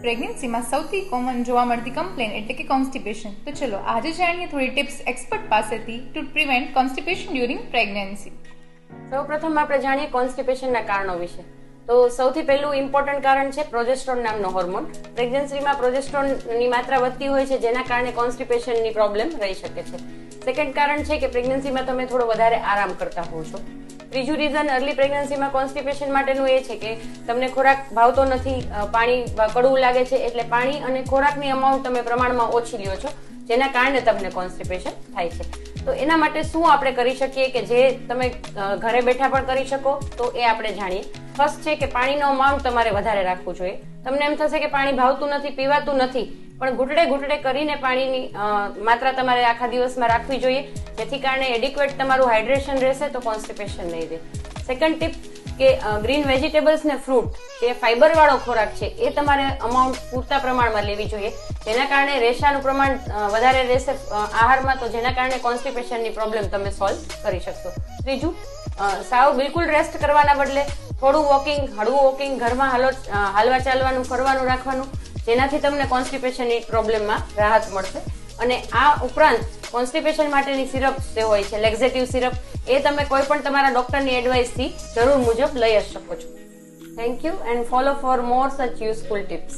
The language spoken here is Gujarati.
પ્રેગ્નન્સીમાં સૌથી કોમન જોવા મળતી કમ્પ્લેન એટલે કે કોન્સ્ટિપેશન. તો ચલો આજે જાણીએ થોડી ટિપ્સ એક્સપર્ટ પાસેથી two prevent constipation during pregnancy. સૌપ્રથમ આપણે જાણીએ કોન્સ્ટિપેશનના કારણો વિશે. તો સૌથી પહેલું ઇમ્પોર્ટન્ટ કારણ છે પ્રોજેસ્ટ્રોન નામનો હોર્મોન. પ્રેગ્નન્સીમાં પ્રોજેસ્ટ્રોનની માત્રા વધતી હોય છે, જેના કારણે કોન્સ્ટિપેશનની પ્રોબ્લેમ રહી શકે છે. સેકન્ડ કારણ છે કે પ્રેગ્નન્સીમાં તમે થોડો વધારે આરામ કરતા હોવ છો. ત્રીજું રીઝન અર્લી પ્રેગ્નન્સીમાં કોન્સ્ટિપેશન માટેનું એ છે કે તમને ખોરાક ભાવતો નથી, પાણી કડવું લાગે છે, એટલે પાણી અને ખોરાકની અમાઉન્ટ તમે પ્રમાણમાં ઓછી લ્યો છો, જેના કારણે તમને કોન્સ્ટિપેશન થાય છે. તો એના માટે શું આપણે કરી શકીએ કે જે તમે ઘરે બેઠા પણ કરી શકો, તો એ આપણે જાણીએ. ફર્સ્ટ છે કે પાણીનો અમાઉન્ટ તમારે વધારે રાખવું જોઈએ. તમને એમ થશે કે પાણી ભાવતું નથી, પીવાતું નથી, પણ ઘૂંટડે કરીને પાણીની માત્રા તમારે આખા દિવસમાં રાખવી જોઈએ, જેથી કારણે એડિક્વેટ તમારું હાઇડ્રેશન રહેશે તો કોન્સ્ટિપેશન નહીં રહે. સેકન્ડ ટીપ કે ગ્રીન વેજીટેબલ્સ ને ફ્રૂટ, જે ફાઈબર વાળો ખોરાક છે, એ તમારે અમાઉન્ટ પૂરતા પ્રમાણમાં લેવી જોઈએ, જેના કારણે રેશાનું પ્રમાણ વધારે રહેશે આહારમાં, તો જેના કારણે કોન્સ્ટિપેશનની પ્રોબ્લેમ તમે સોલ્વ કરી શકશો. ત્રીજું, સાવ બિલકુલ રેસ્ટ કરવાના બદલે થોડું વોકિંગ, હળવું વોકિંગ, ઘરમાં હાલવા ચાલવાનું, ફરવાનું રાખવાનું, જેનાથી તમને કોન્સ્ટિપેશનની પ્રોબ્લેમમાં રાહત મળશે. અને આ ઉપરાંત કોન્સ્ટિપેશન માટેની સિરપ જે હોય છે, લેક્ઝેટિવ સિરપ, એ તમે કોઈ પણ તમારા ડોક્ટરની એડવાઇસથી જરૂર મુજબ લઈ જ શકો છો. Thank you and follow for more such useful tips.